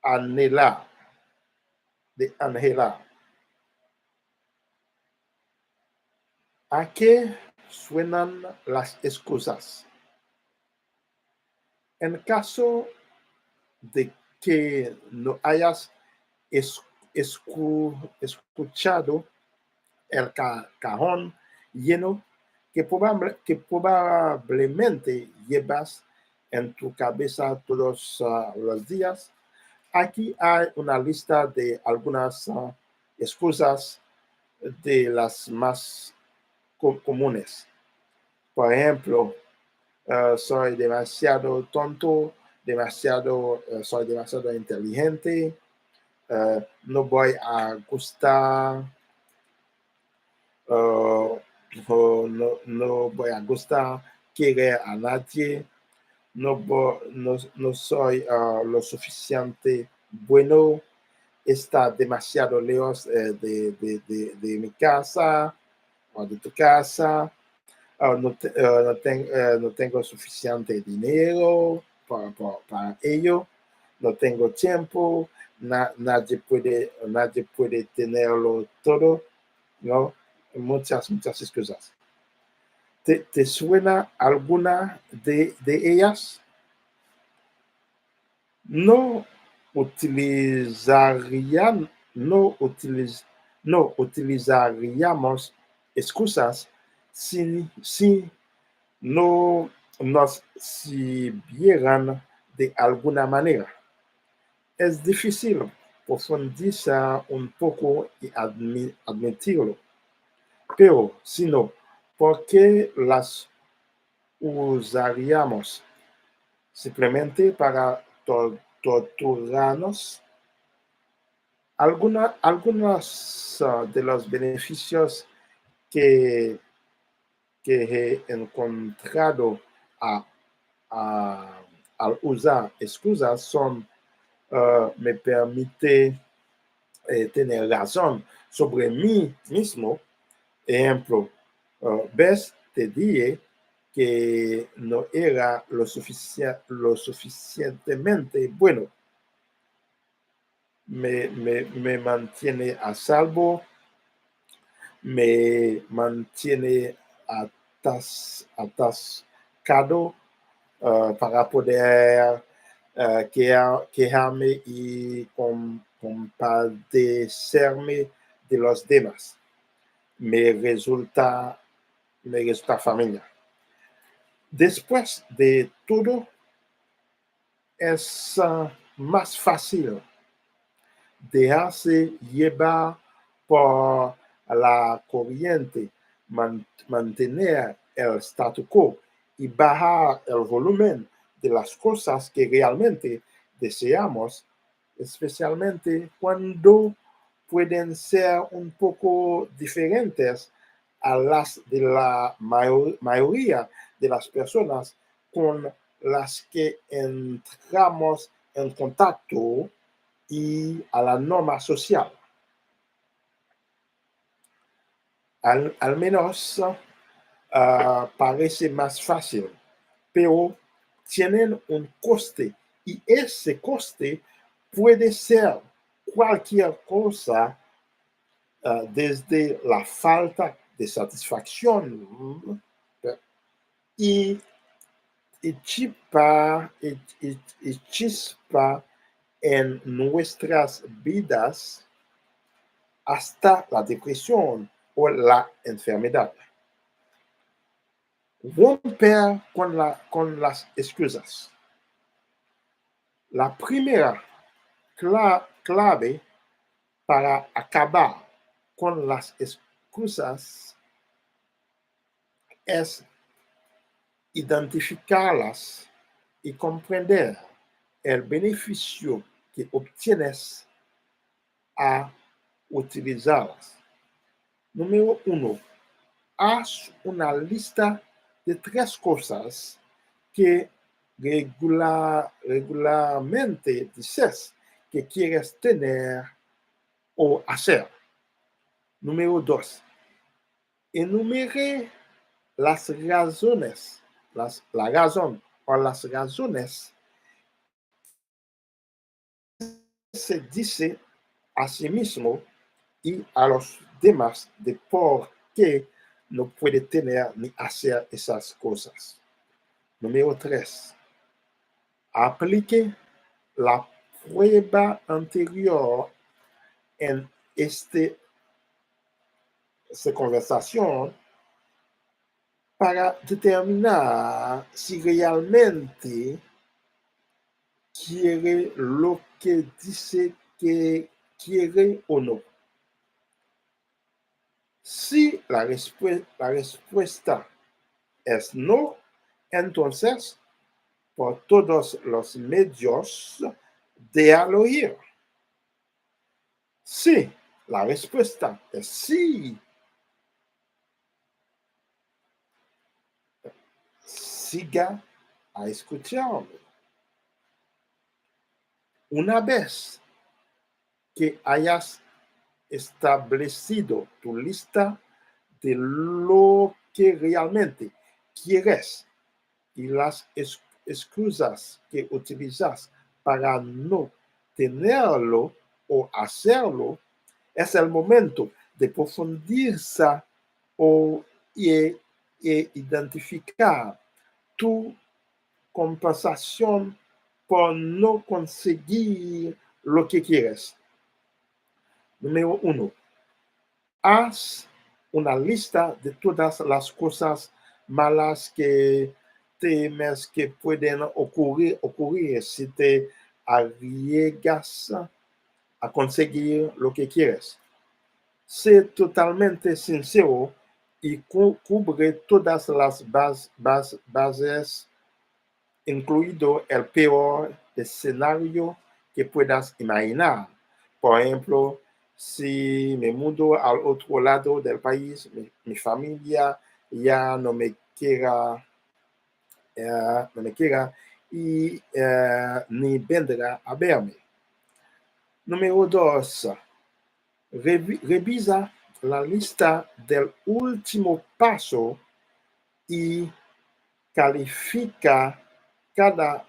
anhelar, de anhelar. ¿A qué suenan las excusas? En caso de que no hayas escuchado el cajón lleno que probablemente llevas en tu cabeza todos los días, aquí hay una lista de algunas excusas de las más comunes. Por ejemplo, soy demasiado tonto, soy demasiado inteligente, no voy a gustar, no voy a gustar querer a nadie, no soy lo suficiente bueno, está demasiado lejos de mi casa o de tu casa. No tengo suficiente dinero para ello, no tengo tiempo, nadie puede tenerlo todo, ¿no? Muchas excusas. ¿Te suena alguna de ellas? No utilizarían, no, no utilizaríamos excusas si no nos sirvieran de alguna manera. Es difícil profundizar un poco y admitirlo, pero si no, ¿por qué las usaríamos? Simplemente para torturarnos. Algunos de los beneficios que, que he encontrado a, a, al usar excusas son, me permite tener razón sobre mí mismo. Ejemplo, ves, te dije que no era lo suficientemente bueno. Me mantiene a salvo, me mantiene atascado para poder quejarme y compadecerme de los demás. Me resulta familiar. Después de todo, es más fácil dejarse llevar por la corriente, mantener el statu quo y bajar el volumen de las cosas que realmente deseamos, especialmente cuando pueden ser un poco diferentes a las de la mayoría de las personas con las que entramos en contacto y a la norma social. Al menos parece más fácil, pero tienen un coste y ese coste puede ser cualquier cosa, desde la falta de satisfacción y chispa en nuestras vidas hasta la depresión o la enfermedad. Romper con las excusas. La primera clave para acabar con las excusas es identificarlas y comprender el beneficio que obtienes a utilizarlas. Número 1. Haz una lista de 3 cosas que regularmente dices que quieres tener o hacer. Número 2. Enumere las razones, la razón o las razones se dice a sí mismo y a los demás de por qué no puede tener ni hacer esas cosas. Número 3. Aplique la prueba anterior en esta conversación para determinar si realmente quiere lo que dice que quiere o no. Si la respuesta es no, entonces, por todos los medios, déjalo ir. Si la respuesta es sí, siga a escucharme. Una vez que hayas establecido tu lista de lo que realmente quieres y las excusas que utilizas para no tenerlo o hacerlo, es el momento de profundizar e identificar tu compensación por no conseguir lo que quieres. Número 1. Haz una lista de todas las cosas malas que temes que pueden ocurrir si te arriesgas a conseguir lo que quieres. Sé totalmente sincero y cubre todas las bases, incluido el peor escenario que puedas imaginar. Por ejemplo, si me mudo al otro lado del país, mi familia ya no me quiera y ni vendrá a verme. Número 2. Revisa la lista del último paso y califica cada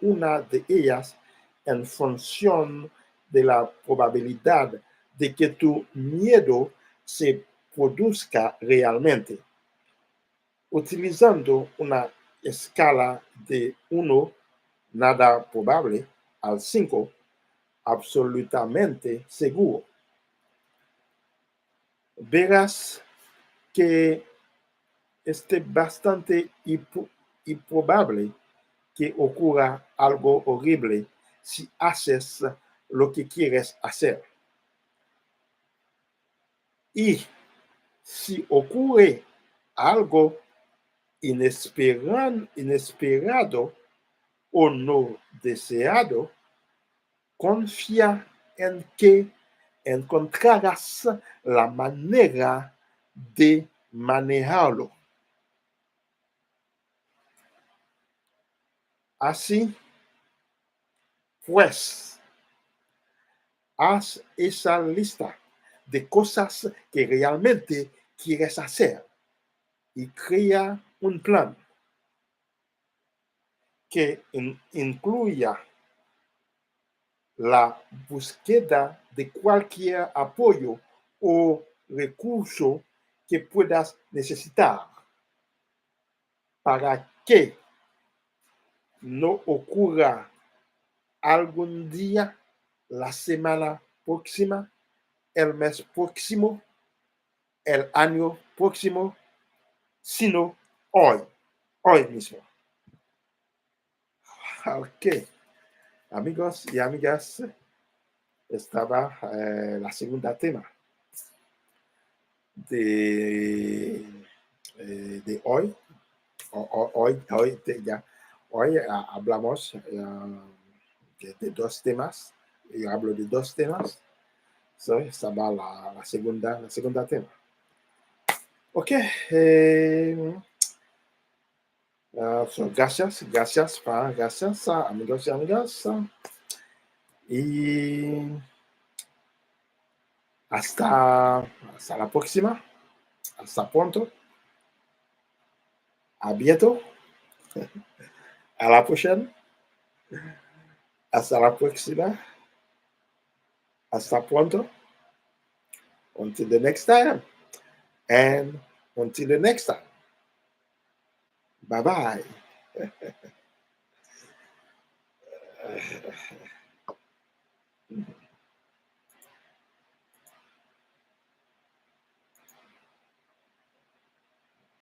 una de ellas en función de la probabilidad de que tu miedo se produzca realmente. Utilizando una escala de 1, nada probable, al 5, absolutamente seguro. Verás que es bastante improbable que ocurra algo horrible si haces lo que quieres hacer. Y si ocurre algo inesperado o no deseado, confía en que encontrarás la manera de manejarlo. Así pues, haz esa lista de cosas que realmente quieres hacer y crea un plan que incluya la búsqueda de cualquier apoyo o recurso que puedas necesitar para que no ocurra algún día, la semana próxima, el mes próximo, el año próximo, sino hoy mismo. Ok, amigos y amigas, estaba la segunda tema de hoy. hoy hablamos de dos temas. Yo hablo de dos temas. So, esta va la segunda tema. Ok. So, gracias, amigos y amigas. Y hasta la próxima. Hasta pronto. A bientôt. À la prochaine. Hasta la próxima. Hasta pronto. Until the next time. And until the next time. Bye-bye.